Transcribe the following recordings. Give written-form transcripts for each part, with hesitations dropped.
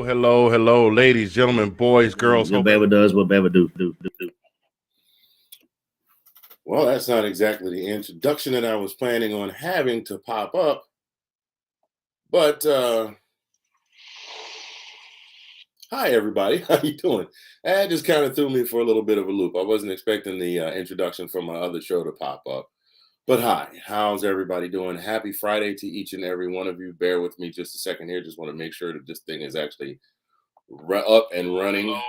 Hello, ladies, gentlemen, boys, girls. What Bama does, what Bama do. Well, that's not exactly the introduction that I was planning on having to pop up, but hi everybody, how you doing? That just kind of threw me for a little bit of a loop. I wasn't expecting the introduction from my other show to pop up, but hi, how's everybody doing? Happy Friday to each and every one of you. Bear with me just a second here. Just want to make sure that this thing is actually up and running. Hello,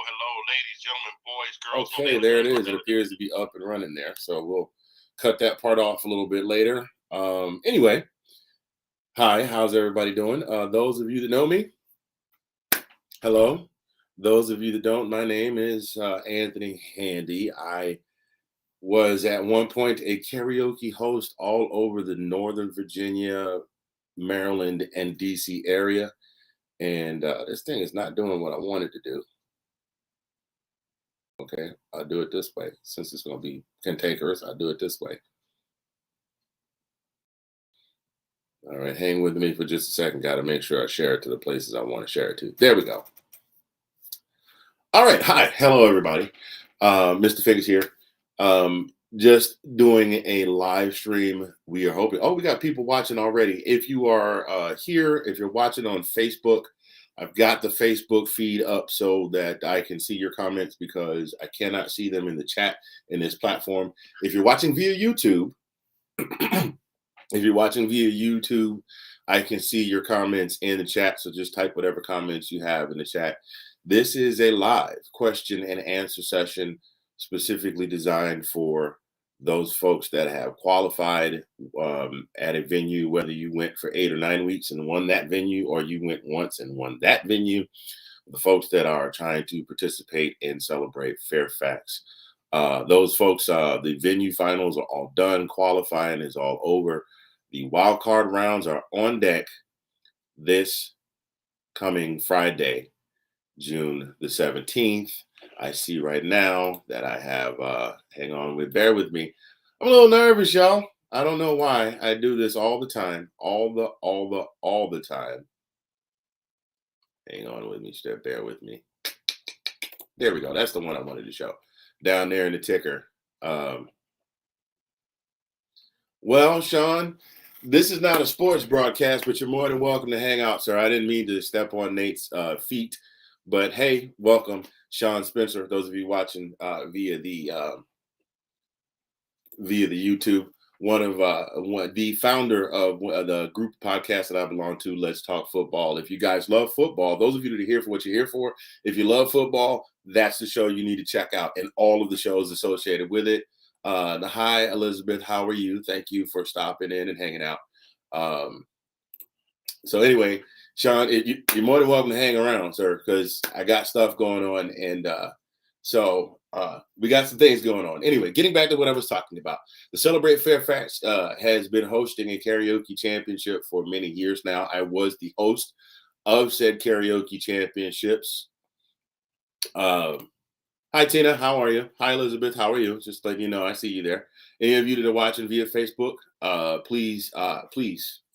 ladies, gentlemen, boys, girls. Okay, there it is. It appears to be up and running there. So we'll cut that part off a little bit later. Anyway, hi, how's everybody doing? Those of you that know me, hello. Those of you that don't, my name is Anthony Handy. I was at one point a karaoke host all over the Northern Virginia, Maryland, and DC area. And this thing is not doing what I wanted to do. Okay, I'll do it this way. Since it's going to be cantankerous, I'll do it this way. All right, hang with me for just a second. Got to make sure I share it to the places I want to share it to. There we go. All right, hi, hello everybody. Mr. Figgs here. Just doing a live stream. We are hoping. Oh, we got people watching already. If you are here, if you're watching on Facebook, I've got the Facebook feed up so that I can see your comments because I cannot see them in the chat in this platform. If you're watching via YouTube, I can see your comments in the chat. So just type whatever comments you have in the chat. This is a live question and answer session specifically designed for those folks that have qualified at a venue, whether you went for 8 or 9 weeks and won that venue, or you went once and won that venue. The folks that are trying to participate and celebrate Fairfax. Those folks, the venue finals are all done. Qualifying is all over. The wild card rounds are on deck this coming Friday, June the 17th. I see right now that I have, bear with me. I'm a little nervous, y'all. I don't know why. I do this all the time, all the time. Hang on with me, bear with me. There we go. That's the one I wanted to show down there in the ticker. Well, Sean, this is not a sports broadcast, but you're more than welcome to hang out, sir. I didn't mean to step on Nate's feet, but hey, welcome. Sean Spencer, those of you watching via the YouTube, the founder of the group podcast that I belong to, Let's Talk Football. If you guys love football, those of you that are here for what you're here for, if you love football, that's the show you need to check out, and all of the shows associated with it. Hi, Elizabeth, how are you? Thank you for stopping in and hanging out. So anyway, Sean, you're more than welcome to hang around, sir, because I got stuff going on, and so we got some things going on. Anyway, getting back to what I was talking about, the Celebrate Fairfax has been hosting a karaoke championship for many years now. I was the host of said karaoke championships. Hi, Tina, how are you? Hi, Elizabeth, how are you? Just letting you know, I see you there. Any of you that are watching via Facebook, please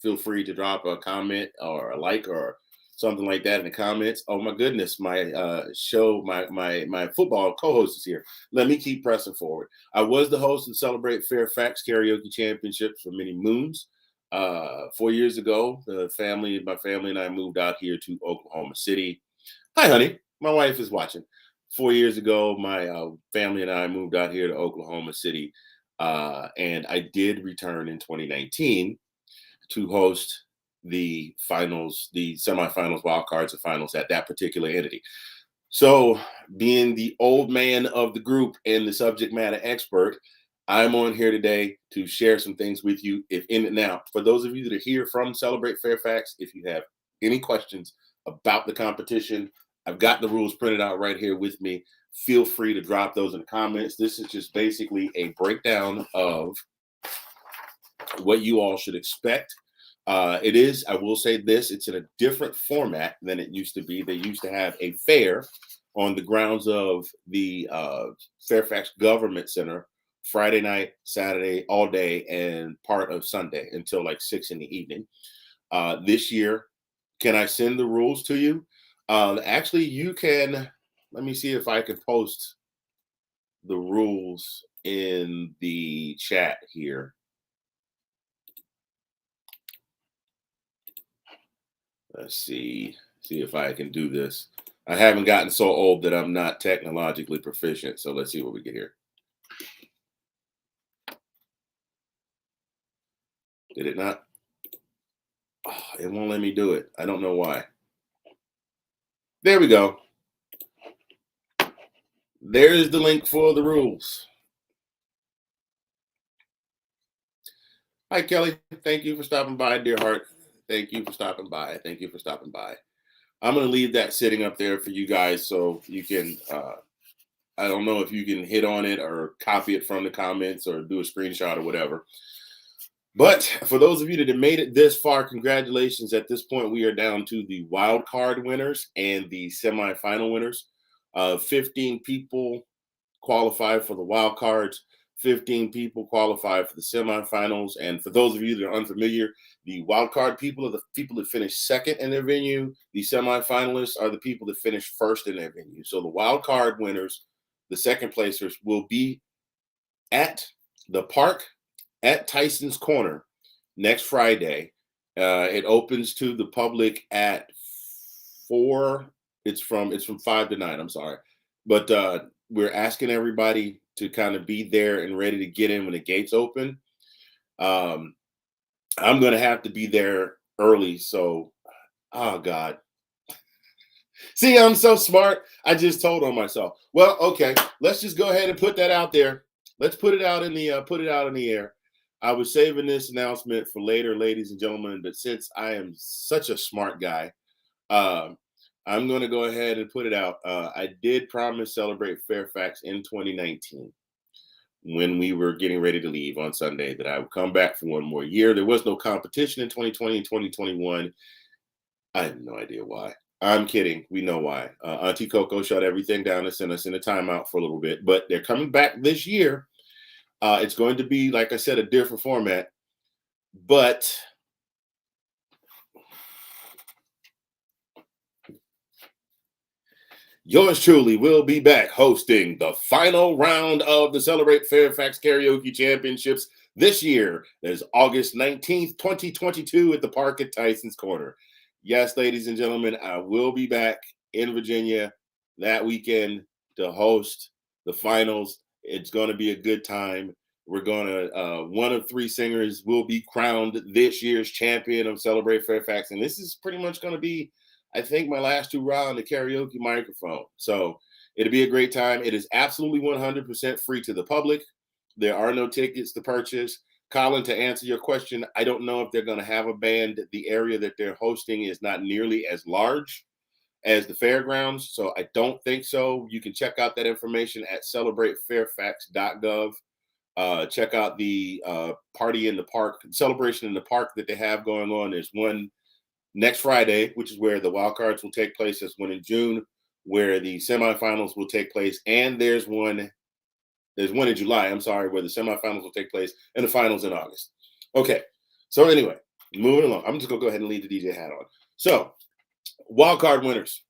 feel free to drop a comment or a like or something like that in the comments. Oh my goodness, my my football co-host is here. Let me keep pressing forward. I was the host of Celebrate Fairfax Karaoke Championships for many moons. 4 years ago, my family and I moved out here to Oklahoma City. Hi, honey. My wife is watching. 4 years ago, my family and I moved out here to Oklahoma City, and I did return in 2019 to host the finals, the semifinals, wild cards, and finals at that particular entity. So, being the old man of the group and the subject matter expert, I'm on here today to share some things with you. Now, for those of you that are here from Celebrate Fairfax, if you have any questions about the competition, I've got the rules printed out right here with me. Feel free to drop those in the comments. This is just basically a breakdown of what you all should expect. It is, I will say this, it's in a different format than it used to be. They used to have a fair on the grounds of the Fairfax Government Center Friday night, Saturday, all day, and part of Sunday until like 6 in the evening. This year, can I send the rules to you? Actually, you can. Let me see if I can post the rules in the chat here. Let's see if I can do this. I haven't gotten so old that I'm not technologically proficient. So let's see what we get here. Did it not? Oh, it won't let me do it. I don't know why. There we go. There's the link for the rules. Hi, Kelly. Thank you for stopping by, dear heart. Thank you for stopping by. Thank you for stopping by. I'm going to leave that sitting up there for you guys so you can, I don't know if you can hit on it or copy it from the comments or do a screenshot or whatever. But for those of you that have made it this far, congratulations. At this point, we are down to the wild card winners and the semifinal winners. 15 people qualified for the wild cards. 15 people qualified for the semifinals. And for those of you that are unfamiliar, the wild card people are the people that finish second in their venue. The semifinalists are the people that finish first in their venue. So the wild card winners, the second placers, will be at the park at Tyson's Corner next Friday. It opens to the public at 4. It's from 5 to 9. I'm sorry, but we're asking everybody to kind of be there and ready to get in when the gates open. I'm going to have to be there early. So, oh God. See, I'm so smart. I just told on myself. Well, okay, let's just go ahead and put that out there. Let's put it out in the air. I was saving this announcement for later, ladies and gentlemen, but since I am such a smart guy, um, I'm going to go ahead and put it out. I did promise Celebrate Fairfax in 2019 when we were getting ready to leave on Sunday that I would come back for one more year. There was no competition in 2020 and 2021. I have no idea why. I'm kidding. We know why. Auntie Coco shut everything down and sent us in a timeout for a little bit, but they're coming back this year. It's going to be, like I said, a different format, but yours truly will be back hosting the final round of the Celebrate Fairfax Karaoke Championships this year. There's August 19th, 2022 at the park at Tyson's Corner. Yes, ladies and gentlemen, I will be back in Virginia that weekend to host the finals. It's going to be a good time. We're going to, one of 3 singers will be crowned this year's champion of Celebrate Fairfax. And this is pretty much going to be, I think, my last 2 rounds the karaoke microphone. So it'll be a great time. It is absolutely 100% free to the public. There are no tickets to purchase. Colin, to answer your question, I don't know if they're going to have a band. The area that they're hosting is not nearly as large as the fairgrounds, so I don't think so. You can check out that information at celebratefairfax.gov. Check out the party in the park, celebration in the park that they have going on. There's one next Friday, which is where the wild cards will take place. There's one in June where the semifinals will take place, and there's one in July, I'm sorry, where the semifinals will take place and the finals in August. Okay, so anyway, moving along. I'm just going to go ahead and leave the DJ hat on. So, wildcard winners.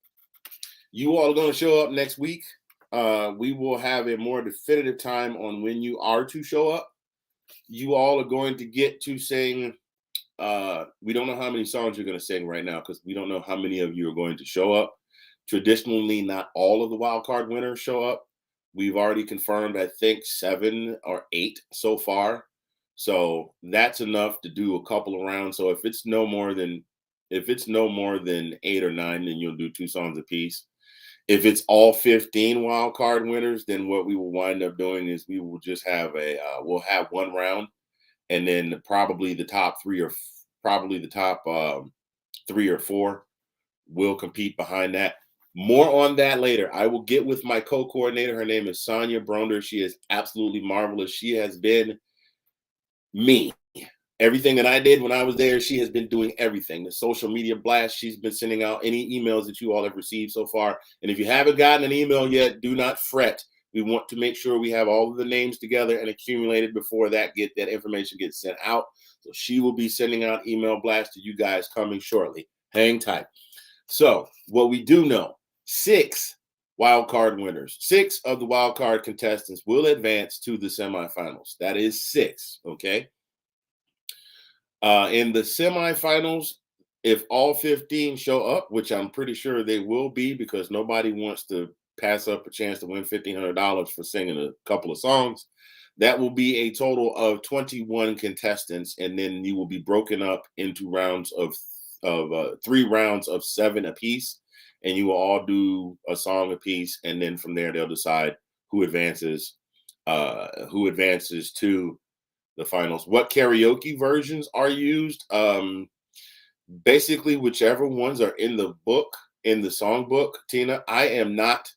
You all are going to show up next week. We will have a more definitive time on when you are to show up. You all are going to get to sing. We don't know how many songs you're going to sing right now because we don't know how many of you are going to show up. Traditionally, not all of the wildcard winners show up. We've already confirmed, I think, 7 or 8 so far. So that's enough to do a couple of rounds. So if it's no more than 8 or 9, then you'll do 2 songs apiece. If it's all 15 wild card winners, then what we will wind up doing is we will just have we'll have 1 round, and then probably the top 3 or 3 or 4 will compete behind that. More on that later. I will get with my co-coordinator. Her name is Sonia Bronder. She is absolutely marvelous. She has been me. Everything that I did when I was there, she has been doing everything. The social media blast, she's been sending out any emails that you all have received so far. And if you haven't gotten an email yet, do not fret. We want to make sure we have all of the names together and accumulated before that information gets sent out. So she will be sending out email blasts to you guys coming shortly. Hang tight. So what we do know, 6 wild card winners, 6 of the wild card contestants will advance to the semifinals. That is 6. Okay. In the semifinals, if all 15 show up, which I'm pretty sure they will be, because nobody wants to pass up a chance to win $1,500 for singing a couple of songs, that will be a total of 21 contestants, and then you will be broken up into rounds of 3 rounds of 7 apiece, and you will all do a song apiece, and then from there they'll decide who advances to the finals. What karaoke versions are used? Basically, whichever ones are in the book, in the songbook. Tina, I am not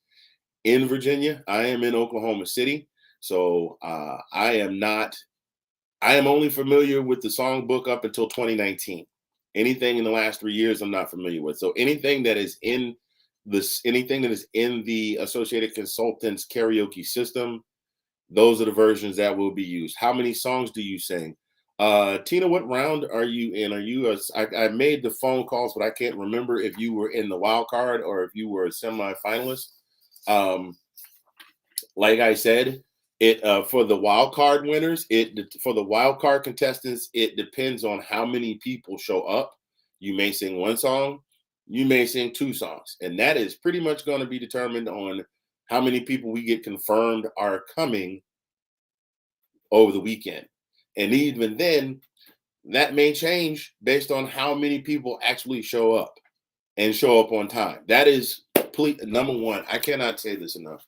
in Virginia. I am in Oklahoma City. So I am not. I am only familiar with the songbook up until 2019. Anything in the last 3 years, I'm not familiar with. So anything that is in the Associated Consultants karaoke system, those are the versions that will be used. How many songs do you sing? Tina, what round are you in? I made the phone calls, but I can't remember if you were in the wild card or if you were a semifinalist. Like I said, it for the wild card winners, for the wild card contestants, it depends on how many people show up. You may sing one song, you may sing 2 songs, and that is pretty much going to be determined on how many people we get confirmed are coming over the weekend. And even then, that may change based on how many people actually show up and show up on time. That is number one. I cannot say this enough.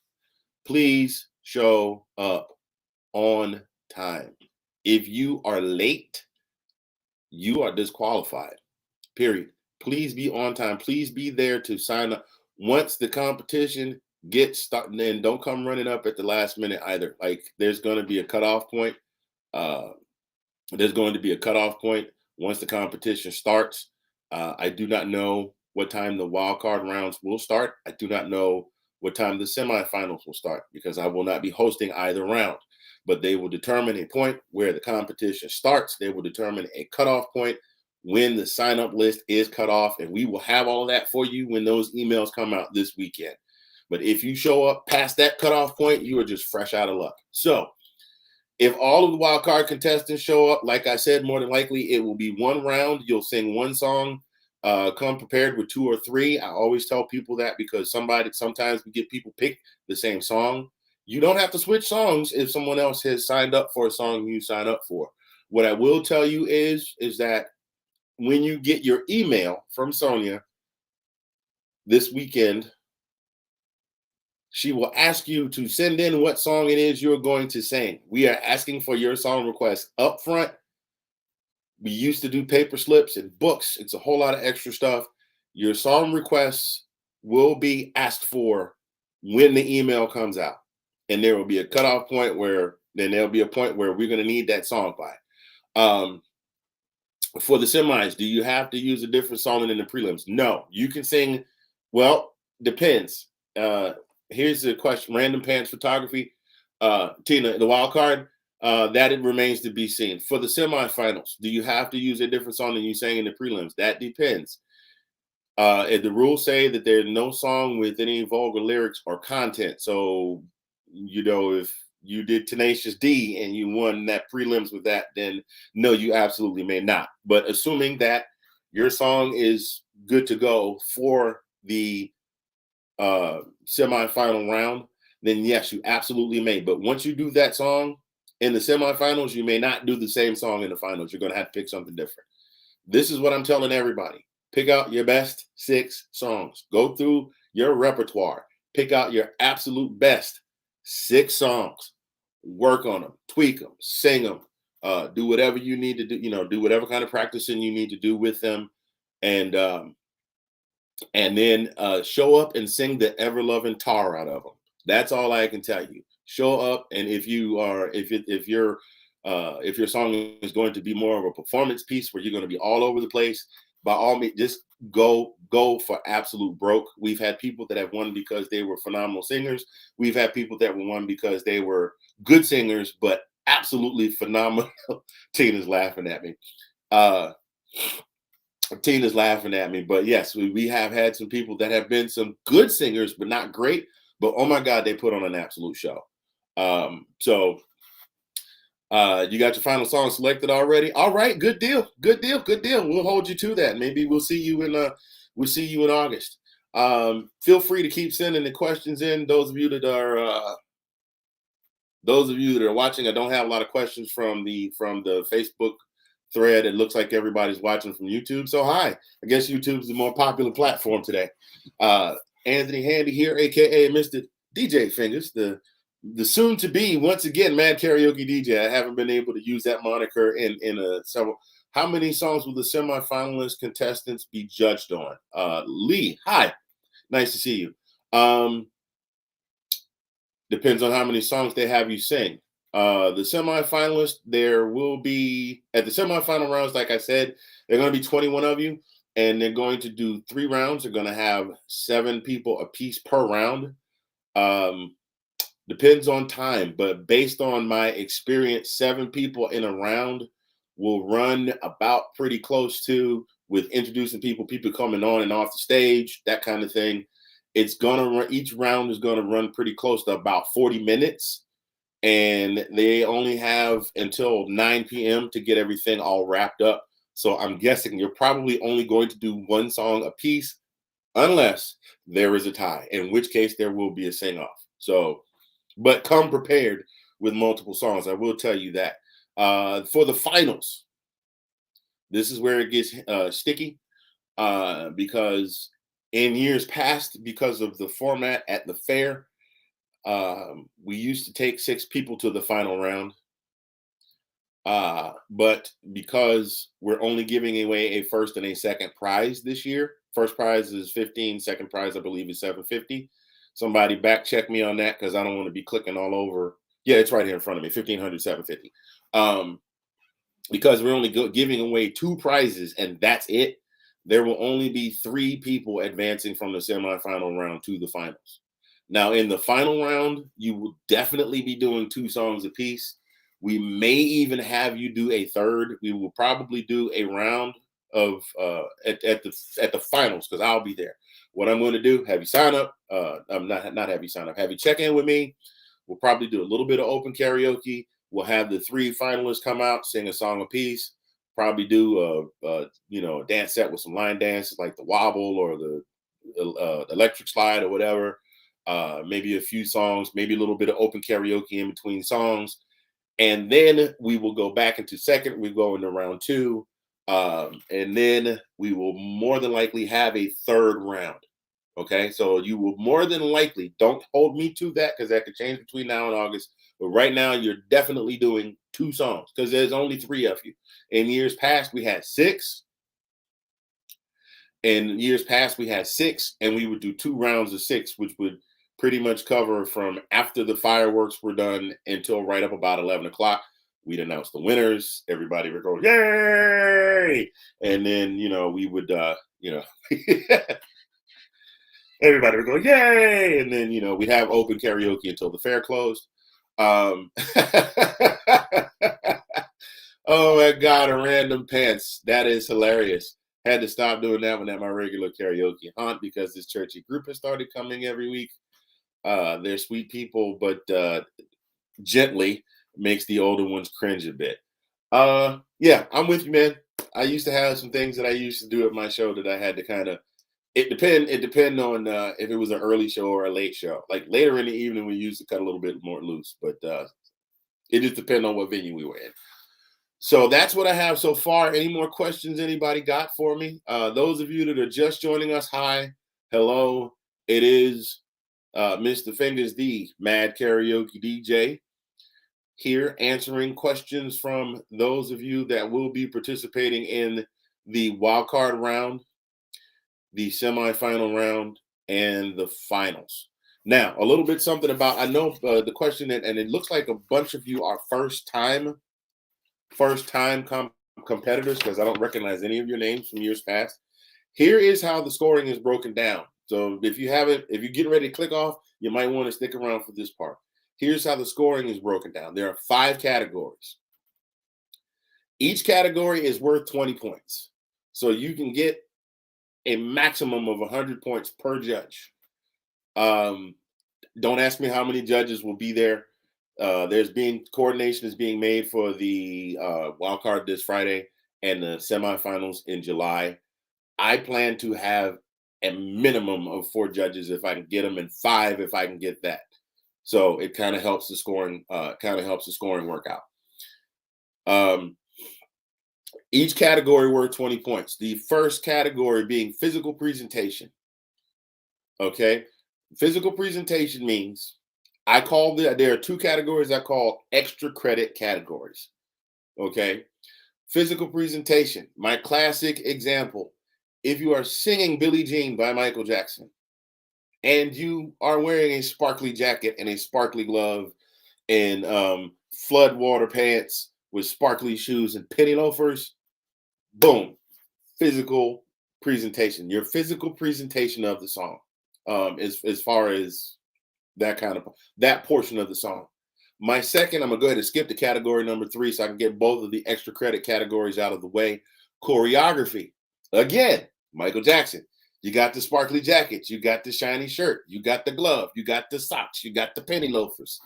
Please show up on time. If you are late, you are disqualified. Period. Please be on time. Please be there to sign up. Once the competition gets started, then don't come running up at the last minute either. Like, there's going to be a cutoff point. Uh, there's going to be a cutoff point once the competition starts. I do not know what time the wild card rounds will start. I do not know what time the semifinals will start, because I will not be hosting either round. But they will determine a point where the competition starts. They will determine a cutoff point when the sign up list is cut off. And we will have all of that for you when those emails come out this weekend. But if you show up past that cutoff point, you are just fresh out of luck. So if all of the wild card contestants show up, like I said, more than likely it will be one round. You'll sing one song. Come prepared with 2 or 3. I always tell people that, because sometimes we get people pick the same song. You don't have to switch songs if someone else has signed up for a song you sign up for. What I will tell you is that when you get your email from Sonia this weekend, she will ask you to send in what song it is you're going to sing. We are asking for your song request up front. We used to do paper slips and books. It's a whole lot of extra stuff. Your song requests will be asked for when the email comes out. And there will be a cutoff point where there'll be a point where we're going to need that song by. For the semis, do you have to use a different song than in the prelims? No, you can sing. Well, depends. Here's the question: random pants photography. Tina, the wild card, that it remains to be seen. For the semifinals, do you have to use a different song than you sang in the prelims? That depends. If the rules say that there's no song with any vulgar lyrics or content, so if you did Tenacious D and you won that prelims with that, then no, you absolutely may not. But assuming that your song is good to go for the semifinal round, then yes, you absolutely may. But once you do that song in the semifinals, you may not do the same song in the finals. You're going to have to pick something different. This is what I'm telling everybody. Pick out your best 6 songs. Go through your repertoire. Pick out your absolute best 6 songs. Work on them. Tweak them. Sing them. Do whatever you need to do. Do whatever kind of practicing you need to do with them. And then show up and sing the ever-loving tar out of them. That's all I can tell you. Show up, and if your song is going to be more of a performance piece where you're going to be all over the place, by all means, just go for absolute broke. We've had people that have won because they were phenomenal singers. We've had people that won because they were good singers, but absolutely phenomenal. Tina's laughing at me. Tina's laughing at me, but yes, we have had some people that have been some good singers, but not great. But oh my God, they put on an absolute show. So you got your final song selected already? All right, good deal, good deal, good deal. We'll hold you to that. Maybe we'll see you in August. Feel free to keep sending the questions in. Those of you that are watching, I don't have a lot of questions from the Facebook thread. It looks like everybody's watching from YouTube. So hi, I guess YouTube's the more popular platform today. Anthony Handy here, aka Mr. DJ Fingers, the soon to be once again Mad Karaoke DJ. I haven't been able to use that moniker in several. How many songs will the semifinalist contestants be judged on? Lee, hi, nice to see you. Depends on how many songs they have you sing. The semifinalists, there will be at the semifinal rounds, like I said, they're going to be 21 of you, and they're going to do 3 rounds. They're going to have 7 people a piece per round. Depends on time, but based on my experience, 7 people in a round will run about pretty close to, with introducing people coming on and off the stage, that kind of thing. It's gonna run, each round is gonna run pretty close to about 40 minutes, and they only have until 9 p.m. to get everything all wrapped up. So I'm guessing you're probably only going to do 1 song a piece, unless there is a tie, in which case there will be a sing-off. So, but come prepared with multiple songs. I will tell you that. For the finals, this is where it gets sticky, because in years past, because of the format at the fair, we used to take 6 people to the final round. But because we're only giving away a first and a second prize this year, first prize is 15, second prize I believe is 750. Somebody back check me on that, because I don't want to be clicking all over. Yeah, it's right here in front of me, 1500, 750. Because we're only giving away 2 prizes and that's it, there will only be 3 people advancing from the semifinal round to the finals. Now, in the final round, you will definitely be doing 2 songs apiece. We may even have you do a third. We will probably do a round of at the finals, because I'll be there. What I'm going to do, have you sign up. I'm not have you sign up. Have you check in with me. We'll probably do a little bit of open karaoke. We'll have the 3 finalists come out, sing a song apiece. Probably do a dance set with some line dances like the wobble or the electric slide or whatever. Maybe a few songs, maybe a little bit of open karaoke in between songs, and then we will go back into second. We go into round 2, and then we will more than likely have a third round. Okay, so you will more than likely, don't hold me to that, because that could change between now and August. But right now, you're definitely doing 2 songs, because there's only 3 of you. In years past, we had 6. In years past, we had 6, and we would do 2 rounds of 6, which would pretty much cover from after the fireworks were done until right up about 11 o'clock. We'd announce the winners. Everybody would go, yay! And then, we would, everybody would go, yay! And then, we'd have open karaoke until the fair closed. Oh my God, a random pants. That is hilarious. Had to stop doing that one at my regular karaoke haunt, because this churchy group has started coming every week. They're sweet people, but gently makes the older ones cringe a bit. Yeah, I'm with you, man. I used to have some things that I used to do at my show that I had to kind of, it depend on if it was an early show or a late show. Like later in the evening, we used to cut a little bit more loose, but it just depends on what venue we were in. So that's what I have so far. Any more questions anybody got for me? Those of you that are just joining us, hi, hello. It is Mr. Fingers, the Mad Karaoke DJ, here answering questions from those of you that will be participating in the wild card round, the semifinal round, and the finals. Now, a little bit something about, I know the question, and it looks like a bunch of you are first time competitors, because I don't recognize any of your names from years past. Here is how the scoring is broken down. So if you're getting ready to click off, you might want to stick around for this part. Here's how the scoring is broken down. There are 5 categories. Each category is worth 20 points. So you can get a maximum of 100 points per judge. Don't ask me how many judges will be there. Coordination is being made for the wild card this Friday and the semifinals in July. I plan to have a minimum of 4 judges if I can get them, and 5 if I can get that. So it kind of helps the scoring. Work out. Each category worth 20 points. The first category being physical presentation. Okay, physical presentation means there are 2 categories I call extra credit categories. Okay, physical presentation. My classic example: if you are singing "Billie Jean" by Michael Jackson, and you are wearing a sparkly jacket and a sparkly glove and flood water pants with sparkly shoes and penny loafers, boom, physical presentation. Your physical presentation of the song, as far as that portion of the song. My second, I'm gonna go ahead and skip to category number 3 so I can get both of the extra credit categories out of the way. Choreography. Again, Michael Jackson. You got the sparkly jackets, you got the shiny shirt, you got the glove, you got the socks, you got the penny loafers.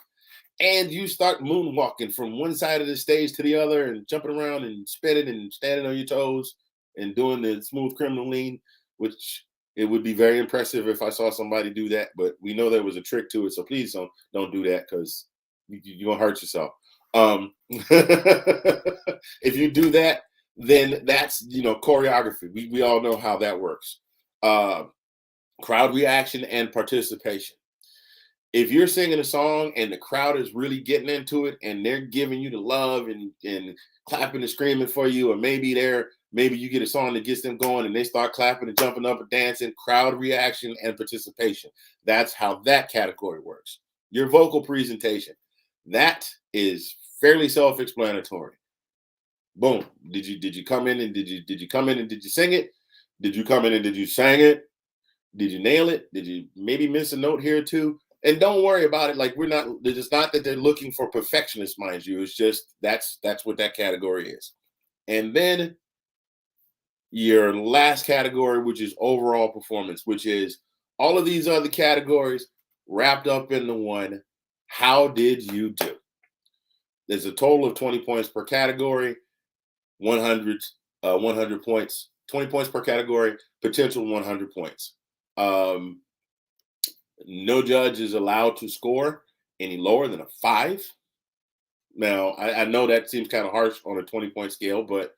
And you start moonwalking from one side of the stage to the other and jumping around and spinning and standing on your toes and doing the smooth criminal lean, which it would be very impressive if I saw somebody do that. But we know there was a trick to it, so please don't do that, because you're gonna hurt yourself. If you do that, then that's choreography. We all know how that works. Crowd reaction and participation. If you're singing a song and the crowd is really getting into it and they're giving you the love and clapping and screaming for you, or maybe you get a song that gets them going and they start clapping and jumping up and dancing, crowd reaction and participation. That's how that category works. Your vocal presentation, that is fairly self-explanatory. Boom. Did you come in and did you come in and did you sing it? Did you come in and did you sing it? Did you nail it? Did you maybe miss a note here or two? And don't worry about it. Like, it's not that they're looking for perfectionists, mind you. It's just that's what that category is. And then your last category, which is overall performance, which is all of these other categories wrapped up into one. How did you do? There's a total of 20 points per category, 100 points, 20 points per category, potential 100 points. No judge is allowed to score any lower than a 5. Now, I know that seems kind of harsh on a 20-point scale, but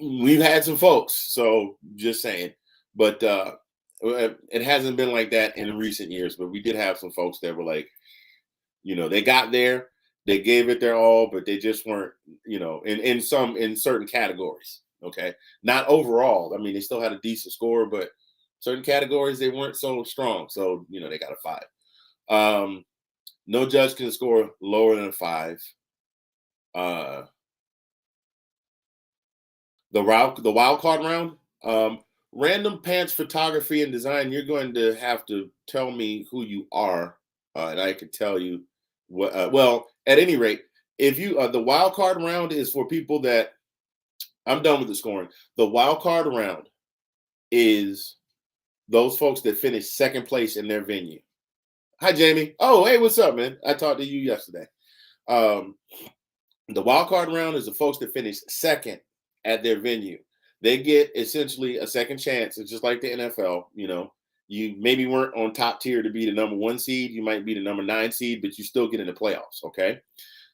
we've had some folks, so just saying. But it hasn't been like that in recent years, but we did have some folks that were like, they got there, they gave it their all, but they just weren't, in certain categories. Okay, not overall. I mean, they still had a decent score, but certain categories they weren't so strong, so they got a 5. No judge can score lower than a 5. The wild card round, random pants photography and design. You're going to have to tell me who you are, and I can tell you what. Well, at any rate, if you the wild card round is for people that I'm done with the scoring. The wild card round is those folks that finish second place in their venue. Hi, Jamie. Oh, hey, what's up, man? I talked to you yesterday. The wild card round is the folks that finish second at their venue. They get essentially a second chance. It's just like the NFL. You maybe weren't on top tier to be the number 1 seed. You might be the number 9 seed, but you still get in the playoffs. Okay.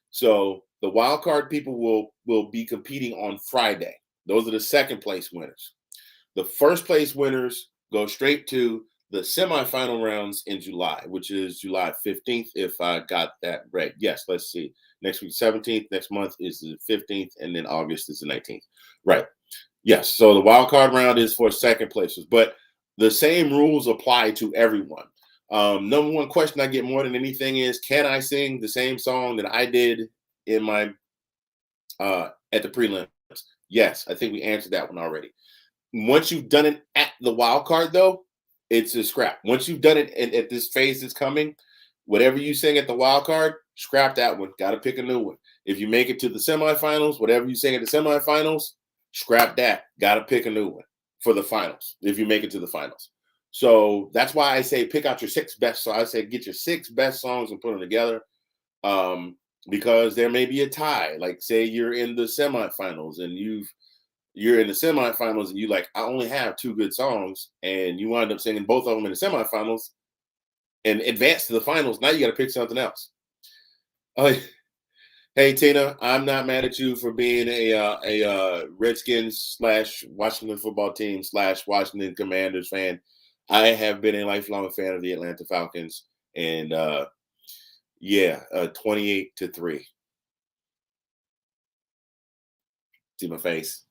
So the wild card people will be competing on Friday. Those are the second place winners. The first place winners go straight to the semifinal rounds in July, which is July 15th, if I got that right. Yes, let's see. Next week, 17th. Next month is the 15th, and then August is the 19th. Right. Yes. So the wild card round is for second places, but the same rules apply to everyone. Number one question I get more than anything is, can I sing the same song that I did in my at the prelims? Yes, I think we answered that one already. Once you've done it at the wild card, though, it's a scrap. Once you've done it at this phase that's coming, whatever you sing at the wild card, scrap that one. Got to pick a new one. If you make it to the semifinals, whatever you sing at the semifinals, Scrap that. Got to pick a new one for the finals if you make it to the finals. So that's why I say pick out your 6 best. So I say get your 6 best songs and put them together. Because there may be a tie. Like say you're in the semifinals and you're in the semifinals and you like, I only have 2 good songs, and you wind up singing both of them in the semifinals and advance to the finals. Now you got to pick something else. Hey Tina, I'm not mad at you for being a Redskins / Washington football team / Washington Commanders fan. I have been a lifelong fan of the Atlanta Falcons, and 28-3. See my face.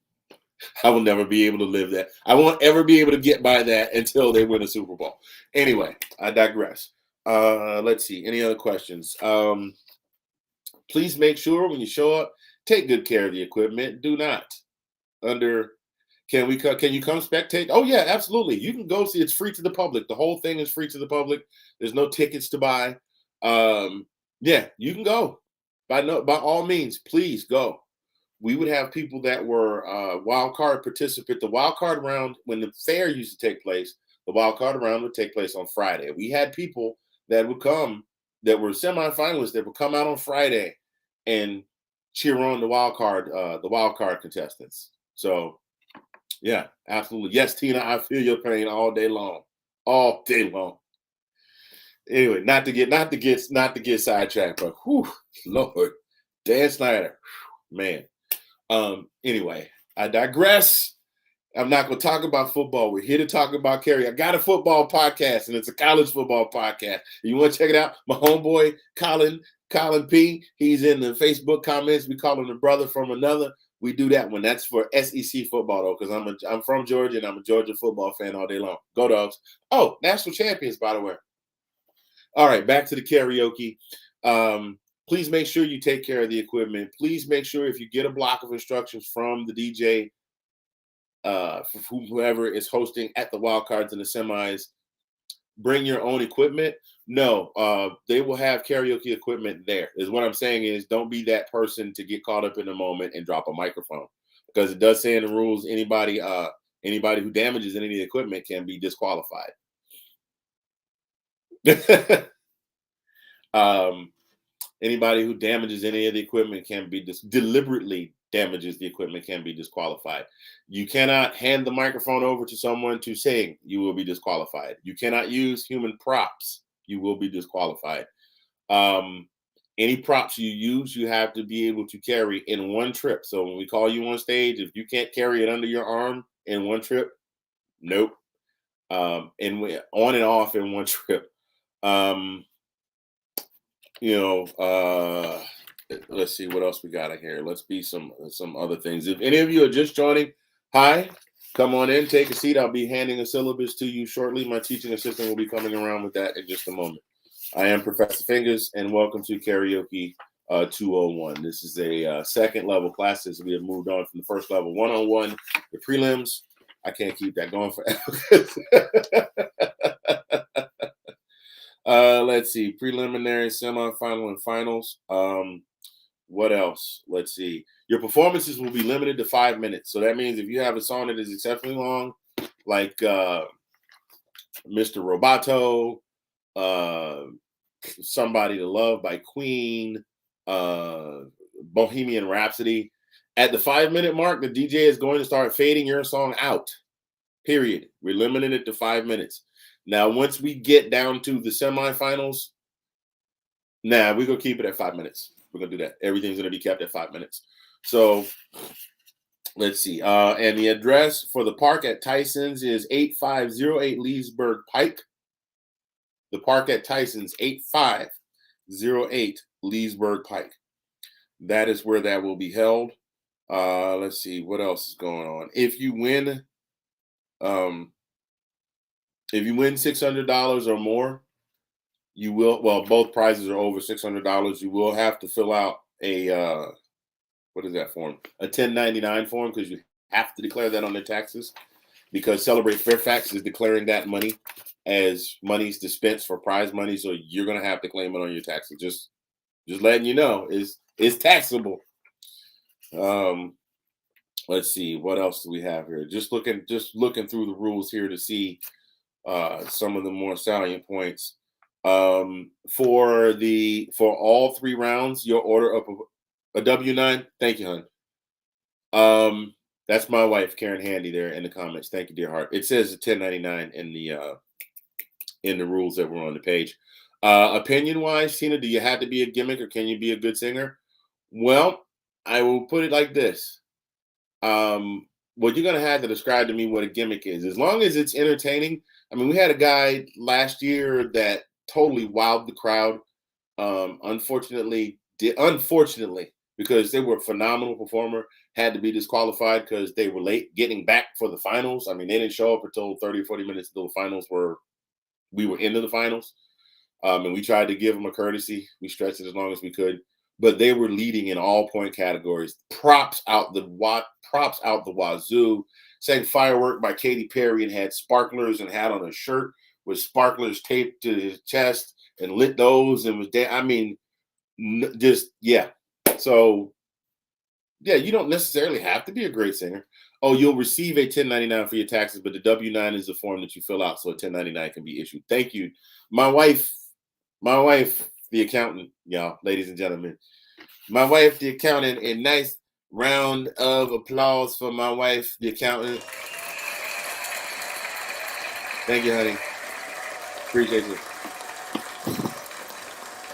I will never be able to live that. I won't ever be able to get by that until they win a Super Bowl. Anyway, I digress. Let's see. Any other questions? Please make sure when you show up, take good care of the equipment. Do not can you come spectate? Oh yeah, absolutely. You can go see. It's free to the public. The whole thing is free to the public. There's no tickets to buy. Yeah, you can go. By all means, please go. We would have people that were wild card participant. The wild card round, when the fair used to take place, the wild card round would take place on Friday. We had people that would come that were semifinalists that would come out on Friday and cheer on the wild card contestants. So yeah, absolutely. Yes, Tina, I feel your pain all day long. All day long. Anyway, not to get sidetracked, but whew, Lord, Dan Snyder, man. Anyway, I digress. I'm not going to talk about football. We're here to talk about Kerry. I got a football podcast, and it's a college football podcast. You want to check it out? My homeboy, Colin P., he's in the Facebook comments. We call him the brother from another. We do that one. That's for SEC football, though, because I'm from Georgia, and I'm a Georgia football fan all day long. Go Dogs. Oh, national champions, by the way. All right, back to the karaoke. Please make sure you take care of the equipment. Please make sure if you get a block of instructions from the DJ, whoever is hosting at the wild cards and the semis, bring your own equipment. No, they will have karaoke equipment there. Is what I'm saying is don't be that person to get caught up in the moment and drop a microphone, because it does say in the rules anybody who damages any of the equipment can be disqualified. Anybody who damages any of the equipment can be deliberately damages the equipment can be disqualified. You cannot hand the microphone over to someone to sing. You will be disqualified. You cannot use human props. You will be disqualified. Any props you use, you have to be able to carry in one trip. So when we call you on stage, if you can't carry it under your arm in one trip, nope. And on and off in one trip. Let's see what else we got in here. Let's be some other things. If any of you are just joining, hi, come on in, take a seat. I'll be handing a syllabus to you shortly. My teaching assistant will be coming around with that in just a moment. I am Professor Fingers, and welcome to Karaoke 201. This is a second level class as we have moved on from the first level 101, the prelims. I can't keep that going forever. Let's see, preliminary, semifinal, and finals. What else? Let's see. Your performances will be limited to 5 minutes. So that means if you have a song that is exceptionally long, like Mr. Roboto, Somebody to Love by Queen, Bohemian Rhapsody, at the 5-minute mark, the DJ is going to start fading your song out. Period. We're limiting it to 5 minutes. Now, once we get down to the semifinals, we're going to keep it at 5 minutes. We're going to do that. Everything's going to be kept at 5 minutes. So let's see. And the address for the park at Tyson's is 8508 Leesburg Pike. The park at Tyson's, 8508 Leesburg Pike. That is where that will be held. Let's see. What else is going on? If you win $600 or more, you will, both prizes are over $600. You will have to fill out a, what is that form? A 1099 form, because you have to declare that on their taxes, because Celebrate Fairfax is declaring that money as monies dispensed for prize money. So you're going to have to claim it on your taxes. Just letting you know, it's taxable. Let's see what else do we have here. Just looking through the rules here to see some of the more salient points. For all 3 rounds, you'll order up a W-9. Thank you, hon. That's my wife, Karen Handy, there in the comments. Thank you, dear heart. It says a 1099 in the rules that were on the page. Opinion wise, Tina, do you have to be a gimmick or can you be a good singer? Well, I will put it like this. Well, you're gonna have to describe to me what a gimmick is. As long as it's entertaining. I mean, we had a guy last year that totally wowed the crowd. Unfortunately, because they were a phenomenal performer, had to be disqualified because they were late getting back for the finals. I mean, they didn't show up until 30 or 40 minutes until the finals we were into the finals. And we tried to give them a courtesy. We stretched it as long as we could, but they were leading in all point categories. Props out the wazoo. Sang "Firework" by Katy Perry and had sparklers and had on a shirt with sparklers taped to his chest and lit those and was I mean, just yeah. So yeah, you don't necessarily have to be a great singer. Oh, you'll receive a 1099 for your taxes, but the W-9 is the form that you fill out, so a 1099 can be issued. Thank you, my wife. My wife, the accountant, y'all, ladies and gentlemen. My wife, the accountant. A nice round of applause for my wife, the accountant. Thank you, honey. Appreciate you.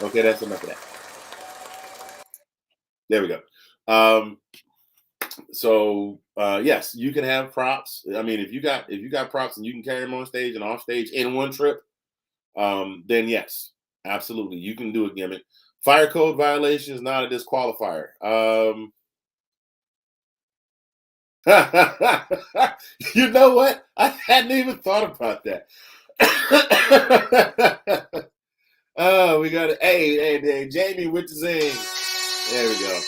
Okay, that's enough of that. There we go. Yes, you can have props. I mean, if you got props and you can carry them on stage and off stage in one trip, then yes, absolutely, you can do a gimmick. Fire code violation is not a disqualifier. You know what? I hadn't even thought about that. Oh, we got it. Hey, Jamie with the zing. There we go.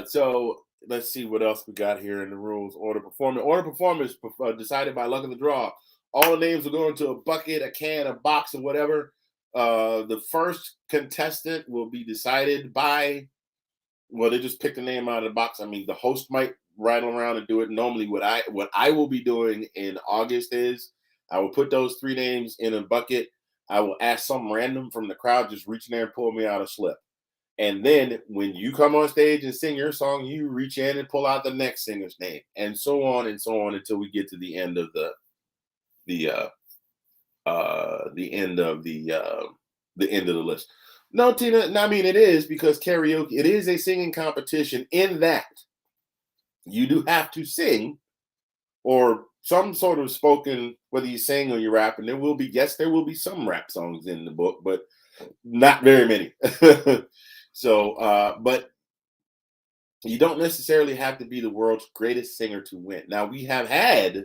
So let's see what else we got here in the rules. Order performance decided by luck of the draw. All the names will go into a bucket, a can, a box, or whatever. The first contestant will be decided by. Well, they just pick the name out of the box. I mean, the host might rattle around and do it. Normally, what I will be doing in August is I will put those 3 names in a bucket. I will ask some random from the crowd just reach in there and pull me out a slip. And then when you come on stage and sing your song, you reach in and pull out the next singer's name, and so on until we get to the end of the end of the list. No, Tina, I mean it is because karaoke, it is a singing competition in that you do have to sing or some sort of spoken, whether you sing or you rap, and there will be some rap songs in the book, but not very many. But you don't necessarily have to be the world's greatest singer to win. Now, we have had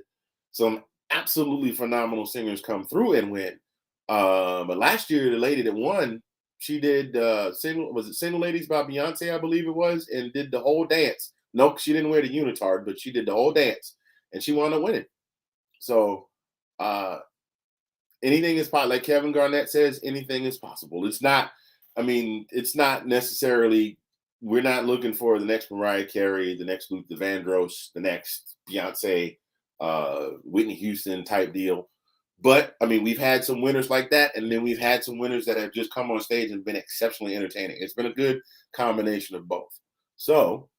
some absolutely phenomenal singers come through and win. But last year, the lady that won, she did Single Ladies by Beyonce, I believe it was, and did the whole dance. No, she didn't wear the unitard, but she did the whole dance, and she wound up winning. So uh, anything is possible. Like Kevin Garnett says, anything is possible. It's not necessarily, we're not looking for the next Mariah Carey, the next Luther Vandross, the next Beyonce, Whitney Houston type deal. But I mean, we've had some winners like that, and then we've had some winners that have just come on stage and been exceptionally entertaining. It's been a good combination of both. So,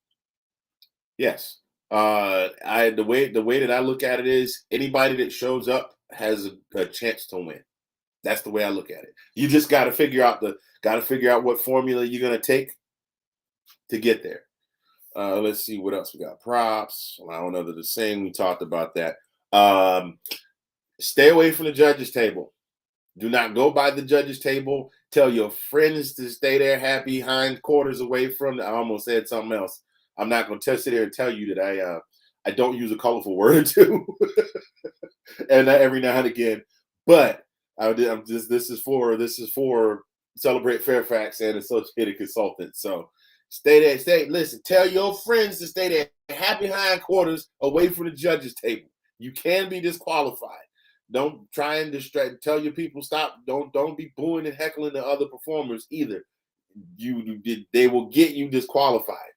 yes, the way that I look at it is anybody that shows up has a chance to win. That's the way I look at it. You just got to figure out what formula you're gonna take to get there. Let's see what else we got. Props. I don't know that the same. We talked about that. Stay away from the judges' table. Do not go by the judges' table. Tell your friends to stay there, happy hindquarters away from. I almost said something else. I'm not going to sit there and tell you that I don't use a colorful word or two, and every now and again. But I'm just this is for Celebrate Fairfax and Associated Consultants. So stay there. Listen. Tell your friends to stay there, happy hindquarters away from the judges' table. You can be disqualified. Don't try and distract. Tell your people stop. Don't be booing and heckling the other performers either. They will get you disqualified.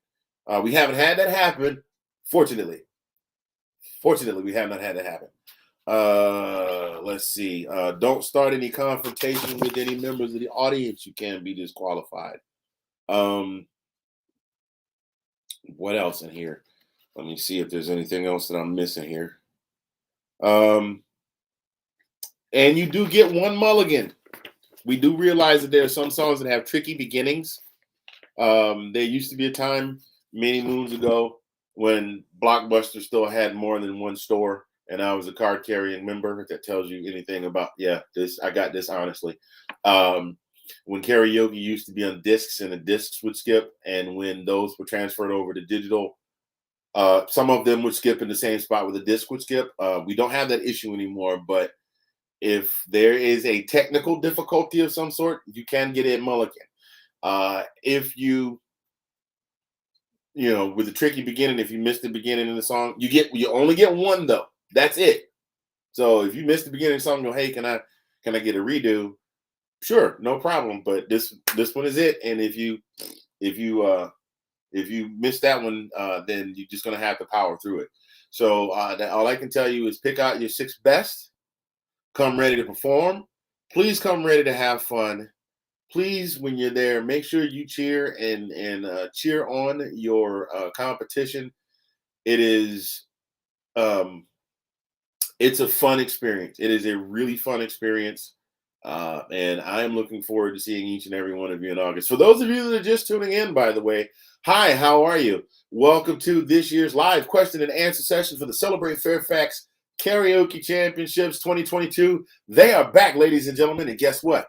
We haven't had that happen, fortunately. Fortunately, we have not had that happen. Let's see. Don't start any confrontations with any members of the audience. You can be disqualified. Um, what else in here? Let me see if there's anything else that I'm missing here. And you do get one mulligan. We do realize that there are some songs that have tricky beginnings. There used to be a time many moons ago when Blockbuster still had more than one store, and I was a card carrying member. If that tells you anything about, this I got this honestly. When karaoke used to be on discs and the discs would skip, and when those were transferred over to digital, some of them would skip in the same spot where the disc would skip. We don't have that issue anymore, but if there is a technical difficulty of some sort, you can get a mulligan. If you with a tricky beginning, if you miss the beginning of the song, you only get one though. That's it. So if you miss the beginning of the song, go, hey, can I get a redo? Sure, no problem. But this one is it. And if you miss that one, then you're just gonna have to power through it. So all I can tell you is pick out your 6 best. Come ready to perform. Please come ready to have fun. Please, when you're there, make sure you cheer and cheer on your competition. It is it's a fun experience. It is a really fun experience. And I am looking forward to seeing each and every one of you in August. For those of you that are just tuning in, by the way, hi, how are you? Welcome to this year's live question and answer session for the Celebrate Fairfax Karaoke Championships 2022. They are back, ladies and gentlemen. And guess what?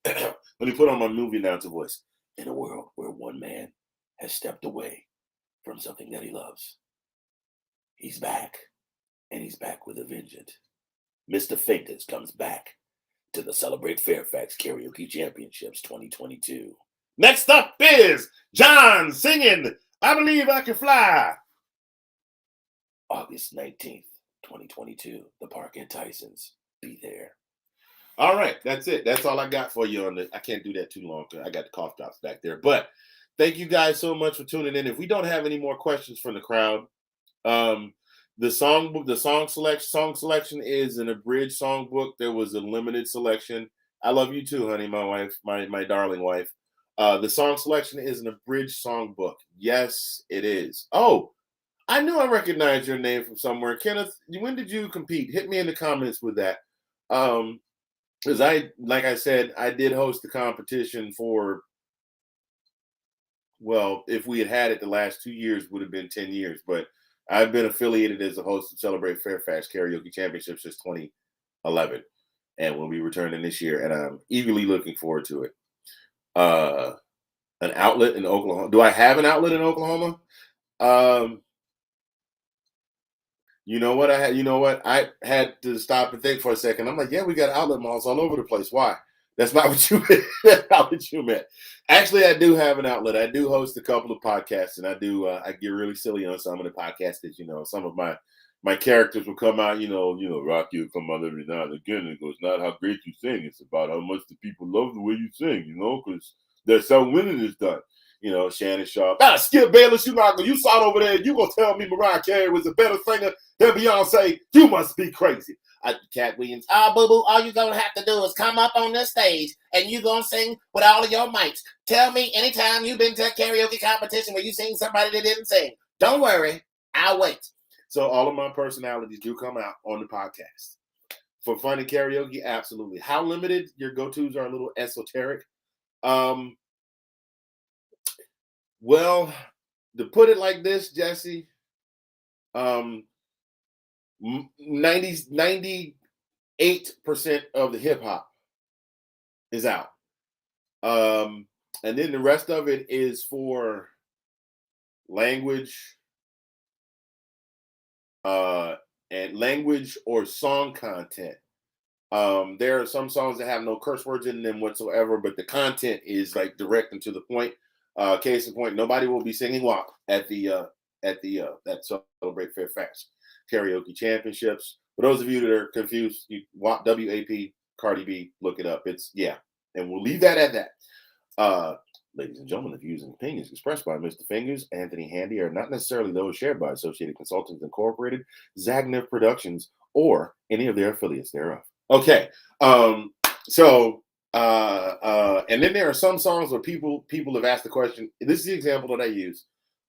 Let me put on my movie announcer voice. In a world where one man has stepped away from something that he loves, he's back, and he's back with a vengeance. Mr. Fingers comes back to the Celebrate Fairfax Karaoke Championships 2022. Next up is John singing I Believe I Can Fly. August 19th, 2022, the Park at Tyson's. Be there. All right, that's it. That's all I got for you on the. I can't do that too long because I got the cough drops back there. But thank you guys so much for tuning in. If we don't have any more questions from the crowd, the song selection is an abridged songbook. There was a limited selection. I love you too, honey, my wife, my darling wife. The song selection is an abridged songbook. Yes, it is. Oh, I knew I recognized your name from somewhere. Kenneth, when did you compete? Hit me in the comments with that. Because like I said, I did host the competition for, well, if we had it the last 2 years, would have been 10 years. But I've been affiliated as a host of Celebrate Fairfax Karaoke Championships since 2011. And we'll be returning this year. And I'm eagerly looking forward to it. An outlet in Oklahoma. Do I have an outlet in Oklahoma? You know what? I had to stop and think for a second. I'm like, yeah, we got outlet malls all over the place. Why? That's not what you meant. That's not what you meant. Actually, I do have an outlet. I do host a couple of podcasts, and I do. I get really silly on some of the podcasts that some of my characters will come out. Rocky will come out every now and again and goes, "Not how great you sing. It's about how much the people love the way you sing." Because that's how winning is done. Shannon Sharp. Skip Bayless, you saw it over there. You gonna tell me Mariah Carey was a better singer than Beyonce? You must be crazy. Cat Williams. Boo boo. All you gonna have to do is come up on this stage and you gonna sing with all of your mics. Tell me anytime you've been to a karaoke competition where you sing somebody that didn't sing. Don't worry, I'll wait. So all of my personalities do come out on the podcast. For fun and karaoke, absolutely. How limited? Your go-tos are a little esoteric. Well, to put it like this, Jesse, 98% of the hip hop is out. And then the rest of it is for language, and language or song content. There are some songs that have no curse words in them whatsoever, but the content is like direct and to the point. Case in point, nobody will be singing WAP at that Celebrate Fairfax Karaoke Championships. For those of you that are confused, WAP, WAP, Cardi B, look it up. And we'll leave that at that. Ladies and gentlemen, the views and opinions expressed by Mr. Fingers, Anthony Handy are not necessarily those shared by Associated Consultants Incorporated, Zagnev Productions, or any of their affiliates thereof. Okay. And then there are some songs where people have asked the question. This is the example that I use.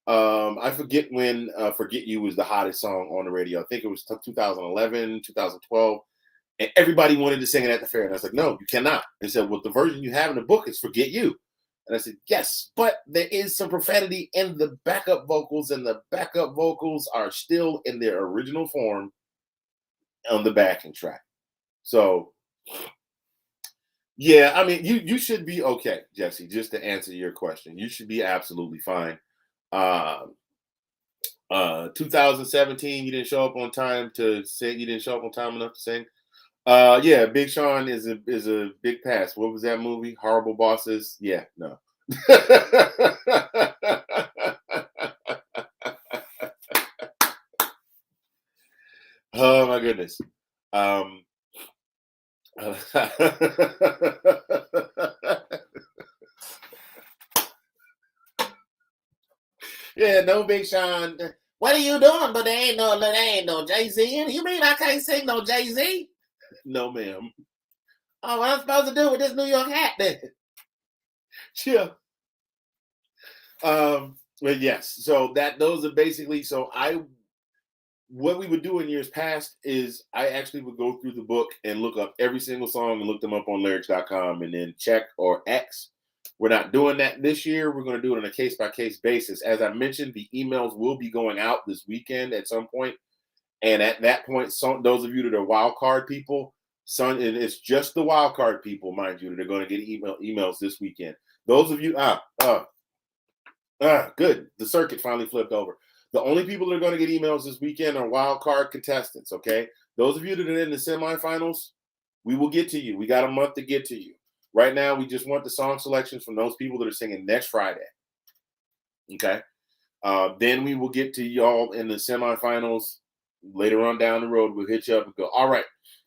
I forget when Forget You was the hottest song on the radio. I think it was 2011, 2012. And everybody wanted to sing it at the fair. And I was like, no, you cannot. They said, well, the version you have in the book is Forget You. And I said, yes, but there is some profanity in the backup vocals, and the backup vocals are still in their original form on the backing track. So, yeah, I mean, you should be okay, Jesse, just to answer your question. You should be absolutely fine. 2017, you didn't show up on time to sing. You didn't show up on time enough to sing. Yeah, Big Sean is a big pass. What was that movie? Horrible Bosses. Yeah, no. Oh my goodness. Yeah, no Big Sean. What are you doing? But there ain't no Jay-Z. You mean I can't sing no Jay-Z? No, ma'am. Oh, what I'm supposed to do with this New York hat then? Yeah. But yes, so those are basically, what we would do in years past is I actually would go through the book and look up every single song and look them up on lyrics.com and then check or X. We're not doing that this year. We're going to do it on a case-by-case basis. As I mentioned, the emails will be going out this weekend at some point. And at that point, those of you that are wild card people, it's just the wild card people, mind you, that are going to get emails this weekend. Those of you, good. The circuit finally flipped over. The only people that are going to get emails this weekend are wild card contestants, okay? Those of you that are in the semifinals, we will get to you. We got a month to get to you. Right now, we just want the song selections from those people that are singing next Friday, okay? Then we will get to y'all in the semifinals later on down the road. We'll hit you up and go, all right,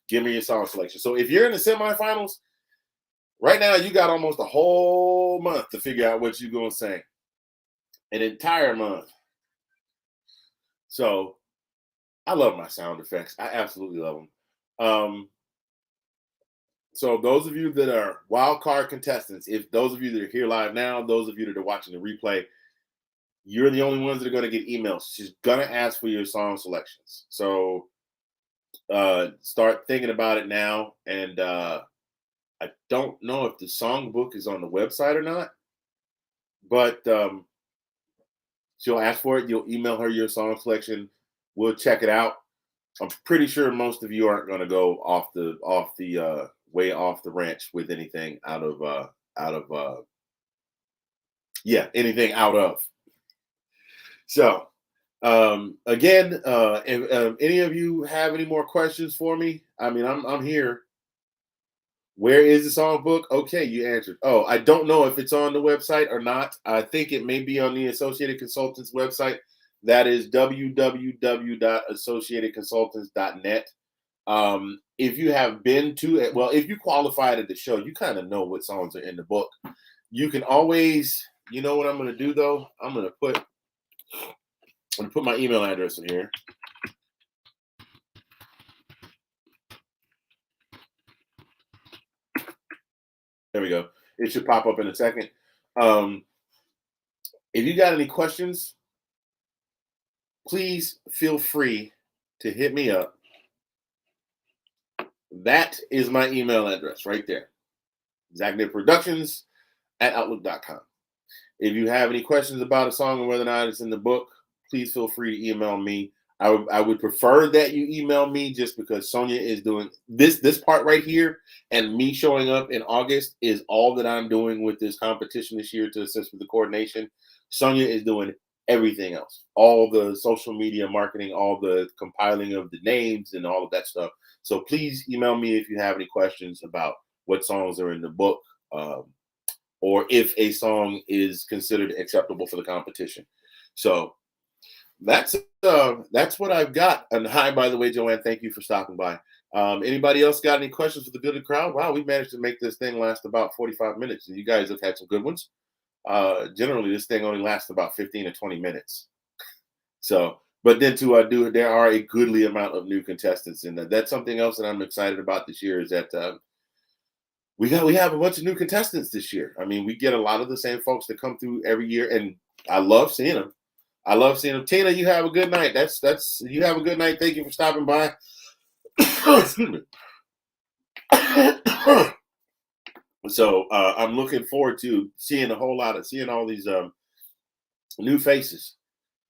give me your song selection. So if you're in the semifinals, right now you got almost a whole month to figure out what you're going to sing. An entire month. So I love my sound effects. I absolutely love them. So those of you that are wild card contestants, if those of you that are here live now, those of you that are watching the replay, you're the only ones that are going to get emails. She's going to ask for your song selections. So start thinking about it now. And I don't know if the songbook is on the website or not, but she'll ask for it. You'll email her your song selection. We'll check it out. I'm pretty sure most of you aren't going to go way off the ranch with anything anything out of. So again, if any of you have any more questions for me, I mean, I'm here. Where is the songbook? Okay, you answered. Oh, I don't know if it's on the website or not. I think it may be on the Associated Consultants website. That is www.associatedconsultants.net. If you have been to it, well, if you qualified at the show, you kind of know what songs are in the book. You can always, you know what I'm going to do though? I'm going to put my email address in here. There we go. It should pop up in a second. If you got any questions, please feel free to hit me up. That is my email address right there. ZagNipProductions@outlook.com. If you have any questions about a song and whether or not it's in the book, please feel free to email me. I would prefer that you email me just because Sonia is doing this part right here, and me showing up in August is all that I'm doing with this competition this year to assist with the coordination. Sonia is doing everything else, all the social media marketing, all the compiling of the names and all of that stuff. So please email me if you have any questions about what songs are in the book, or if a song is considered acceptable for the competition. So that's what I've got. And hi, by the way, Joanne, thank you for stopping by. Anybody else got any questions for the good of the crowd? Wow, we managed to make this thing last about 45 minutes, and you guys have had some good ones. Generally this thing only lasts about 15 to 20 minutes. So, but then to do it, there are a goodly amount of new contestants, and that's something else that I'm excited about this year is that we have a bunch of new contestants this year. I mean, we get a lot of the same folks that come through every year, and I love seeing them. I love seeing them. Tina, you have a good night. That's you have a good night. Thank you for stopping by. Excuse me. So I'm looking forward to seeing all these new faces.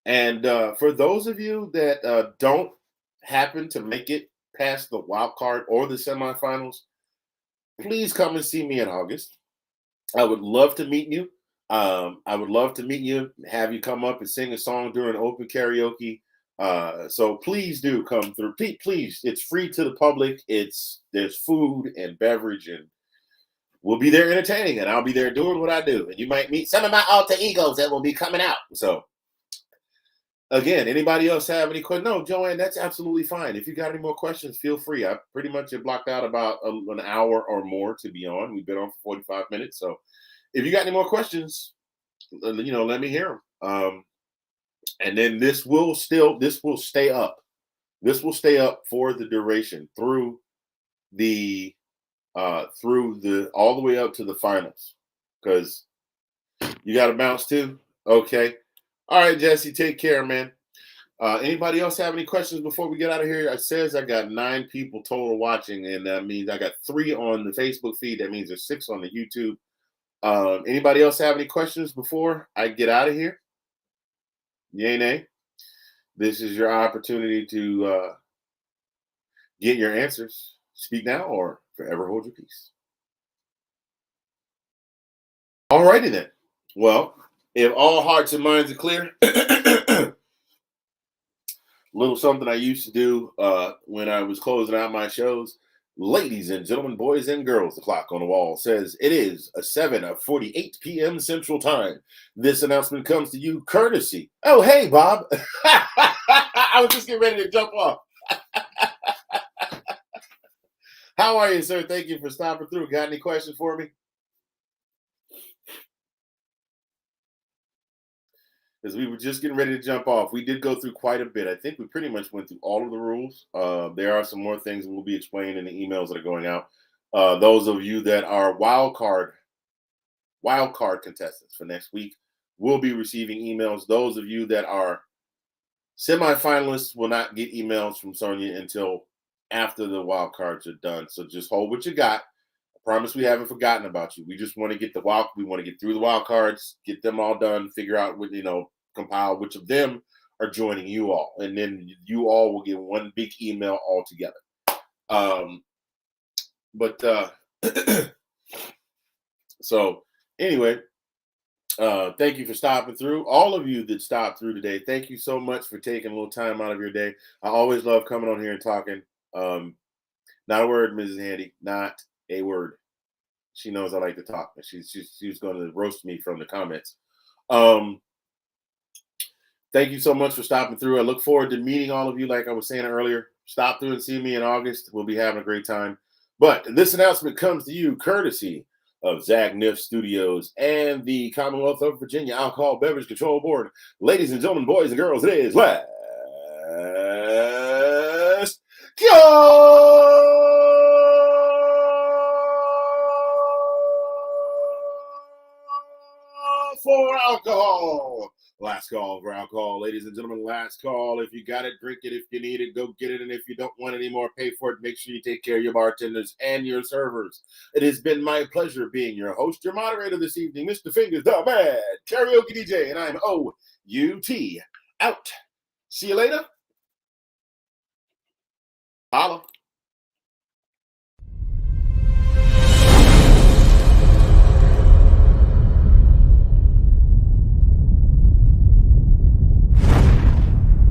And for those of you that don't happen to make it past the wild card or the semifinals, please come and see me in August. I would love to meet you. I would love to meet you, have you come up and sing a song during open karaoke. So please do come through. Please, it's free to the public. There's food and beverage, and we'll be there entertaining, and I'll be there doing what I do. And you might meet some of my alter egos that will be coming out. So again, anybody else have any questions? No, Joanne, that's absolutely fine. If you got any more questions, feel free. I pretty much have blocked out about an hour or more to be on. We've been on for 45 minutes. So if you got any more questions, let me hear them. And then this will stay up. This will stay up for the duration through the all the way up to the finals, because you got to bounce too. Okay. All right, Jesse, take care, man. Anybody else have any questions before we get out of here? It says I got 9 people total watching, and that means I got 3 on the Facebook feed. That means there's 6 on the YouTube. Anybody else have any questions before I get out of here? Yay, nay. This is your opportunity to get your answers. Speak now or forever hold your peace. All righty then. Well, if all hearts and minds are clear, little something I used to do when I was closing out my shows. Ladies and gentlemen, boys and girls, the clock on the wall says it is 7:48 p.m. Central Time. This announcement comes to you courtesy. Oh, hey, Bob. I was just getting ready to jump off. How are you, sir? Thank you for stopping through. Got any questions for me? Because we were just getting ready to jump off. We did go through quite a bit. I think we pretty much went through all of the rules. There are some more things that will be explained in the emails that are going out. Those of you that are wild card contestants for next week will be receiving emails. Those of you that are semifinalists will not get emails from Sonia until after the wild cards are done. So just hold what you got. I promise we haven't forgotten about you. We just want to get we want to get through the wild cards, get them all done, figure out what, compile which of them are joining you all. And then you all will get one big email all together. So anyway, thank you for stopping through. All of you that stopped through today, thank you so much for taking a little time out of your day. I always love coming on here and talking. Not a word, Mrs. Handy, not a word. She knows I like to talk. She's going to roast me from the comments. Thank you so much for stopping through. I look forward to meeting all of you. Like I was saying earlier, stop through and see me in August. We'll be having a great time. But this announcement comes to you courtesy of Zagniff Studios and the Commonwealth of Virginia Alcohol Beverage Control Board. Ladies and gentlemen, boys and girls, it is last call for alcohol. Last call for alcohol, ladies and gentlemen. Last call. If you got it, drink it. If you need it, go get it. And if you don't want any more, pay for it. Make sure you take care of your bartenders and your servers. It has been my pleasure being your host, your moderator this evening, Mr. Fingers, the Mad Karaoke DJ, and I'm OUT out. See you later. Holla.